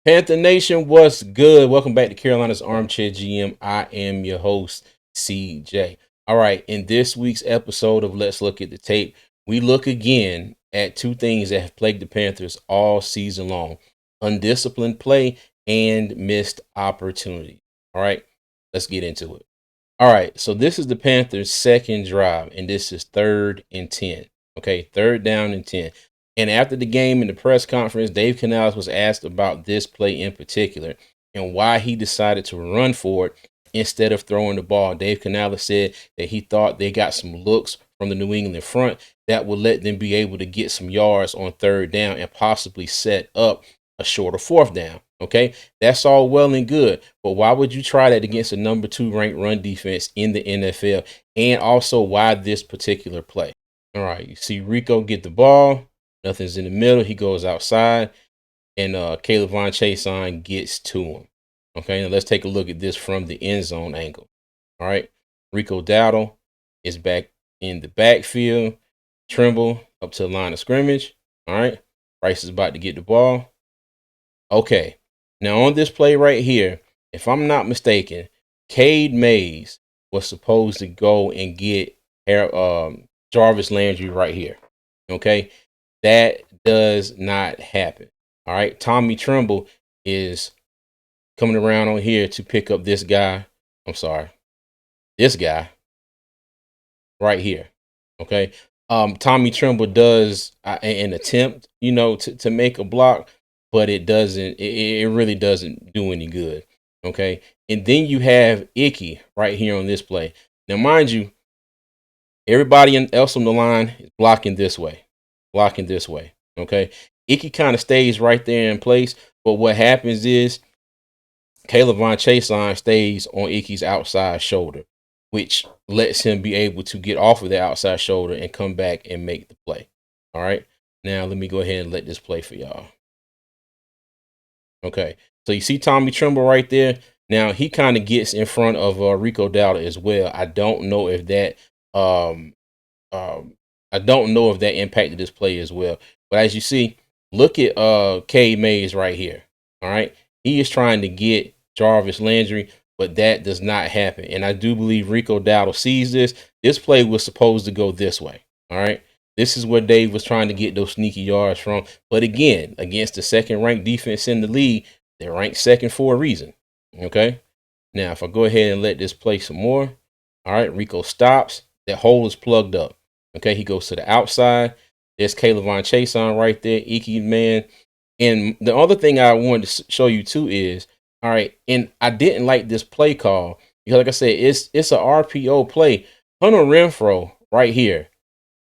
Panther Nation, what's good? Welcome back to Carolina's Armchair GM. I am your host, CJ. All right, in this week's episode of Let's Look at the Tape, we look again at two things that have plagued the Panthers all season long: undisciplined play and missed opportunity. All right, let's get into it. All right, so this is the Panthers' second drive, and this is 3rd and 10. Okay, 3rd down and 10. And after the game in the press conference, Dave Canales was asked about this play in particular and why he decided to run for it instead of throwing the ball. Dave Canales said that he thought they got some looks from the New England front that would let them be able to get some yards on 3rd down and possibly set up a shorter 4th down. Okay, that's all well and good, but why would you try that against a number 2 ranked run defense in the NFL? And also, why this particular play? All right, you see Rico get the ball, nothing's in the middle. He goes outside, and Caleb Von Chason gets to him. Okay, now let's take a look at this from the end zone angle. All right, Rico Dowdle is back in the backfield. Trimble up to the line of scrimmage. All right, Bryce is about to get the ball. Okay, now on this play right here, if I'm not mistaken, Cade Mays was supposed to go and get Jarvis Landry right here. Okay, that does not happen. All right, Tommy Trimble is coming around on here to pick up this guy. I'm sorry, this guy right here. Okay, Tommy Trimble does an attempt, to make a block, but it doesn't. It really doesn't do any good. Okay, and then you have Icky right here on this play. Now, mind you, everybody else on the line is blocking this way, blocking this way. Okay, Icky kind of stays right there in place, but what happens is Caleb Von Chason stays on Icky's outside shoulder, which lets him be able to get off of the outside shoulder and come back and make the play. All right. Now let me go ahead and let this play for y'all. Okay. So you see Tommy Trimble right there. Now he kind of gets in front of Rico Dowdle as well. I don't know if that impacted this play as well. But as you see, look at Cade Mays right here. All right. He is trying to get Jarvis Landry, but that does not happen. And I do believe Rico Dowdle sees this. This play was supposed to go this way. All right. This is where Dave was trying to get those sneaky yards from. But again, against the second ranked defense in the league, they're ranked second for a reason. Okay. Now, if I go ahead and let this play some more, all right, Rico stops. That hole is plugged up. Okay. He goes to the outside. There's Caleb Von Chason right there. Icky, man. And the other thing I wanted to show you too is, all right, and I didn't like this play call because, like I said, it's a RPO play. Hunter Renfrow right here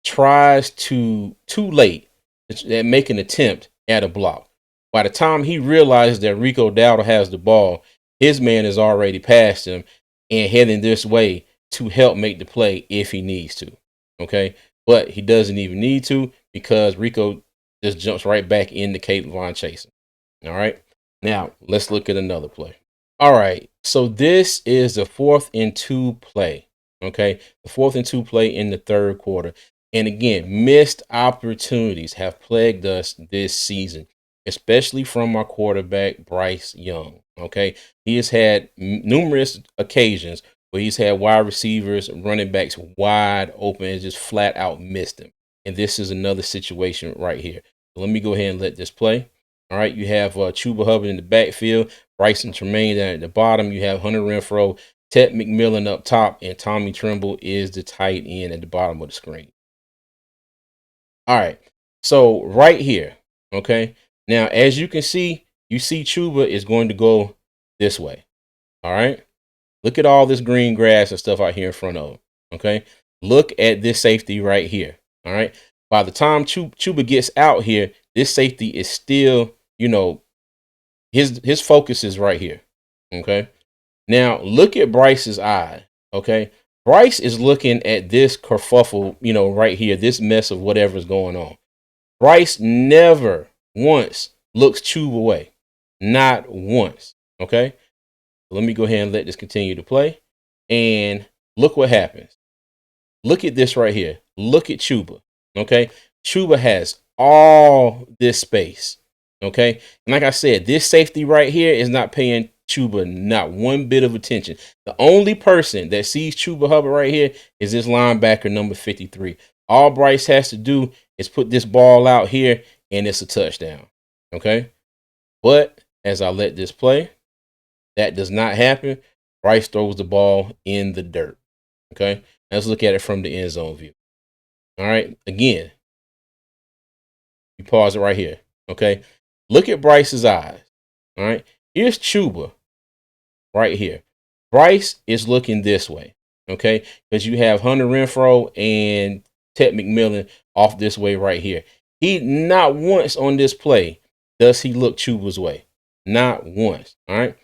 tries to too late to make an attempt at a block. By the time he realizes that Rico Dowdle has the ball, his man is already past him and heading this way to help make the play if he needs to. Okay, but he doesn't even need to because Rico just jumps right back into Caleb Von Chason. All right. Now let's look at another play. All right. So this is the 4th and 2 play. Okay. The 4th and 2 play in the 3rd quarter. And again, missed opportunities have plagued us this season, especially from our quarterback, Bryce Young. Okay. He has had numerous occasions where he's had wide receivers, running backs wide open and just flat out missed him. And this is another situation right here. So let me go ahead and let this play. All right, you have Chuba Hubbard in the backfield, Bryson Tremaine down at the bottom. You have Hunter Renfrow, Ted McMillan up top, and Tommy Trimble is the tight end at the bottom of the screen. All right, so right here, okay. Now, as you can see, Chuba is going to go this way. All right, look at all this green grass and stuff out here in front of him. Okay, look at this safety right here. All right, by the time Chuba gets out here, this safety is still, his focus is right here. Okay. Now look at Bryce's eye. Okay. Bryce is looking at this kerfuffle, right here, this mess of whatever's going on. Bryce never once looks Chuba away. Not once. Okay. Let me go ahead and let this continue to play. And look what happens. Look at this right here. Look at Chuba. Okay. Chuba has all this space. Okay. And like I said, this safety right here is not paying Chuba not one bit of attention. The only person that sees Chuba Hubbard right here is this linebacker number 53. All Bryce has to do is put this ball out here and it's a touchdown. Okay. But as I let this play, that does not happen. Bryce throws the ball in the dirt. Okay. Let's look at it from the end zone view. All right. Again, you pause it right here. Okay. Look at Bryce's eyes. All right. Here's Chuba right here. Bryce is looking this way. Okay. Because you have Hunter Renfrow and Ted McMillan off this way right here. He not once on this play does he look Chuba's way. Not once. All right.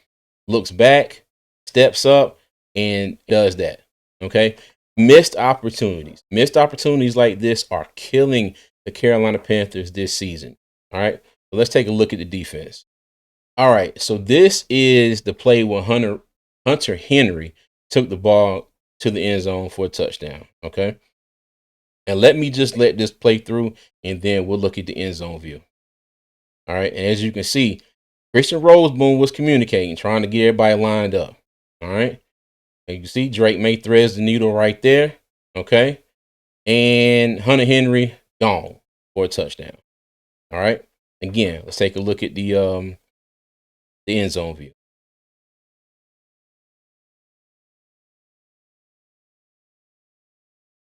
Looks back, steps up, and does that. Okay. Missed opportunities. Missed opportunities like this are killing the Carolina Panthers this season. All right. So let's take a look at the defense. All right. So this is the play where Hunter Henry took the ball to the end zone for a touchdown. Okay. And let me just let this play through, and then we'll look at the end zone view. All right. And as you can see, Christian Roseboom was communicating, trying to get everybody lined up. All right. And you can see Drake May threads the needle right there. Okay. And Hunter Henry gone for a touchdown. All right. Again, let's take a look at the end zone view.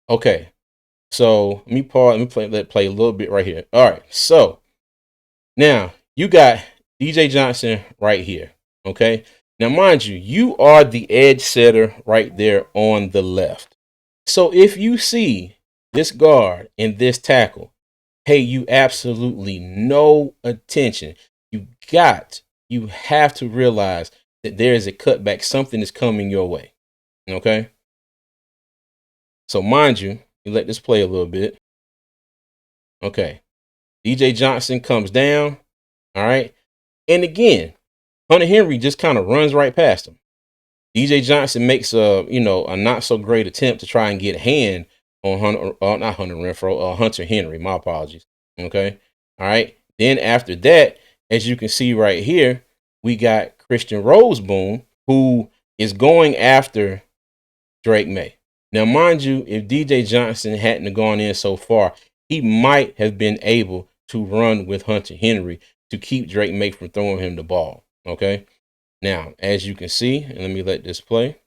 Okay. So let me pause. Let me play a little bit right here. All right. So now you got DJ Johnson right here. Okay. Now, mind you, you are the edge setter right there on the left. So if you see this guard and this tackle pay you absolutely no attention, you have to realize that there is a cutback. Something is coming your way. Okay. So mind you, you let this play a little bit. Okay. DJ Johnson comes down. All right. And again, Hunter Henry just kind of runs right past him. DJ Johnson makes a not so great attempt to try and get a hand on Hunter Henry. My apologies. Okay. All right. Then after that, as you can see right here, we got Christian Roseboom, who is going after Drake May. Now, mind you, if DJ Johnson hadn't gone in so far, he might have been able to run with Hunter Henry to keep Drake May from throwing him the ball. Okay. Now, as you can see, and let me let this play.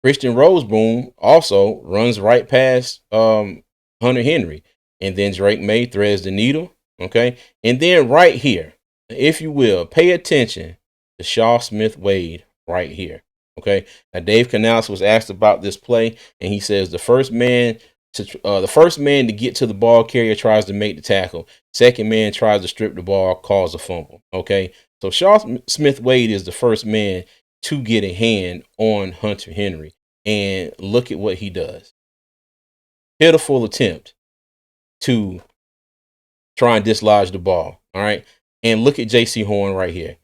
Christian Roseboom also runs right past Hunter Henry. And then Drake May threads the needle. Okay. And then right here, if you will, pay attention to Shaw Smith Wade right here. Okay. Now, Dave Canales was asked about this play, and he says the first man to get to the ball carrier tries to make the tackle. Second man tries to strip the ball, cause a fumble. Okay. So Shaw Smith Wade is the first man to get a hand on Hunter Henry. And look at what he does. Pitiful attempt to try and dislodge the ball. All right. And look at JC Horn right here.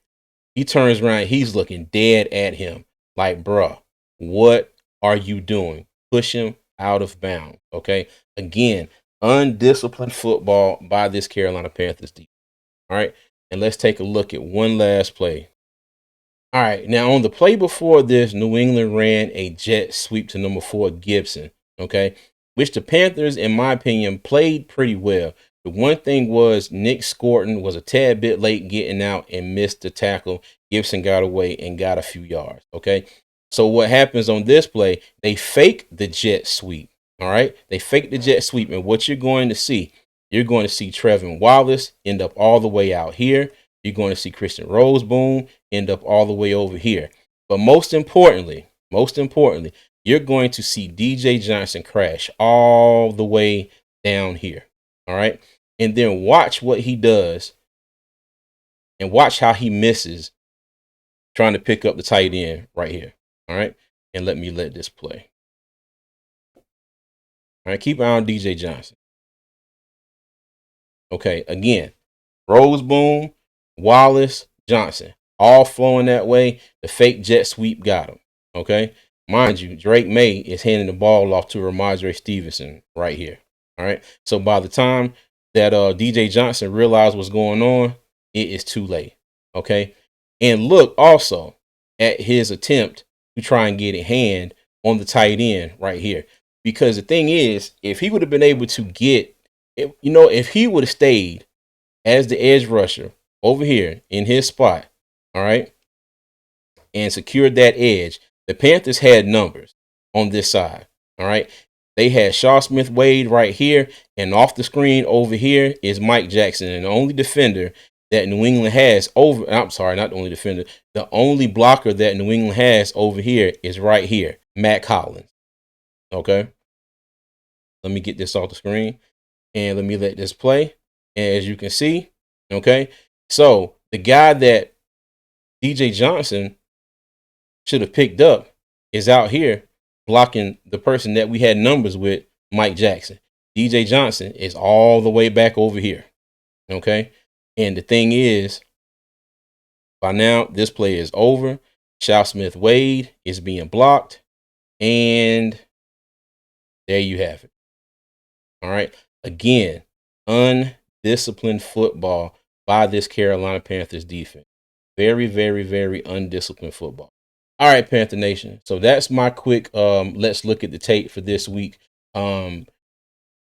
He turns around. He's looking dead at him. Like, bruh, what are you doing? Push him out of bounds. Okay. Again, undisciplined football by this Carolina Panthers team. All right. And let's take a look at one last play. All right. Now, on the play before this, New England ran a jet sweep to number 4, Gibson. Okay. Which the Panthers, in my opinion, played pretty well. The one thing was Nick Scorton was a tad bit late getting out and missed the tackle. Gibson got away and got a few yards. Okay. So what happens on this play, they fake the jet sweep. All right. They fake the jet sweep. And what you're going to see Trevin Wallace end up all the way out here. You're going to see Christian Roseboom end up all the way over here. But most importantly, you're going to see DJ Johnson crash all the way down here. All right. And then watch what he does and watch how he misses trying to pick up the tight end right here. All right. And let me let this play. All right. Keep an eye on DJ Johnson. Okay. Again, Roseboom, Wallace, Johnson, all flowing that way. The fake jet sweep got him. Okay. Mind you, Drake May is handing the ball off to Ramondre Stevenson right here. All right. So by the time that DJ Johnson realized what's going on, it is too late. Okay. And look also at his attempt to try and get a hand on the tight end right here. Because the thing is, if he would have been able to get, if he would have stayed as the edge rusher over here in his spot, all right, and secured that edge, the Panthers had numbers on this side. All right. They had Shaw Smith Wade right here, and off the screen over here is Mike Jackson. And the only defender that New England has over, I'm sorry, not the only defender, the only blocker that New England has over here is right here, Matt Collins. Okay. Let me get this off the screen and let me let this play. And as you can see, okay, so the guy that DJ Johnson should have picked up is out here blocking the person that we had numbers with, Mike Jackson. DJ Johnson is all the way back over here. Okay. And the thing is, by now, this play is over. Shaw Smith Wade is being blocked. And there you have it. All right. Again, undisciplined football by this Carolina Panthers defense. Very, very, very undisciplined football. All right, Panther Nation. So that's my quick let's look at the tape for this week.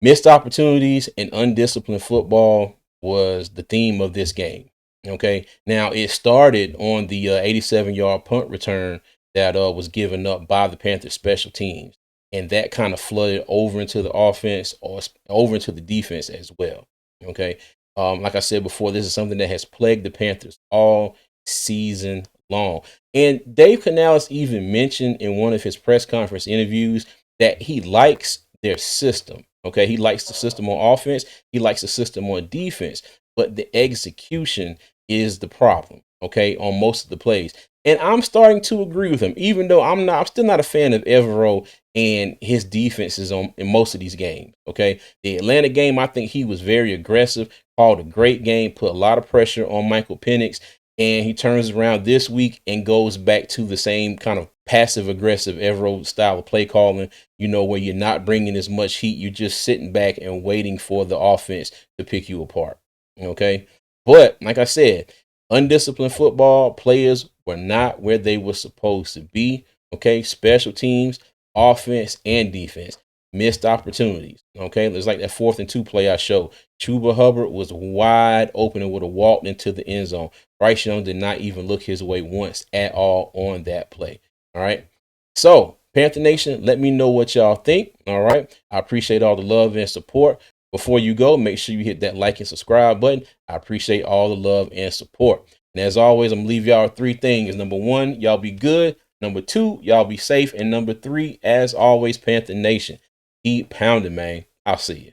Missed opportunities and undisciplined football was the theme of this game. Okay. Now it started on the 87-yard punt return that was given up by the Panthers special teams. And that kind of flooded over into the offense or over into the defense as well. Okay. Like I said before, this is something that has plagued the Panthers all season long. And Dave Canales even mentioned in one of his press conference interviews that he likes their system. Okay. He likes the system on offense. He likes the system on defense, but the execution is the problem. Okay. On most of the plays. And I'm starting to agree with him, even though I'm still not a fan of Evero and his defenses in most of these games. Okay. The Atlanta game, I think he was very aggressive, called a great game, put a lot of pressure on Michael Penix. And he turns around this week and goes back to the same kind of passive aggressive Evero style of play calling, where you're not bringing as much heat. You're just sitting back and waiting for the offense to pick you apart. Okay. But like I said, undisciplined football players were not where they were supposed to be. Okay. Special teams, offense, and defense missed opportunities. Okay. It's like that 4th and 2 play I showed. Chuba Hubbard was wide open and would have walked into the end zone. Bryce Young did not even look his way once at all on that play. All right. So, Panther Nation, let me know what y'all think. All right. I appreciate all the love and support. Before you go, make sure you hit that like and subscribe button. I appreciate all the love and support. And as always, I'm going to leave y'all 3 things. Number 1, y'all be good. Number 2, y'all be safe. And number 3, as always, Panther Nation, keep pounding, man. I'll see you.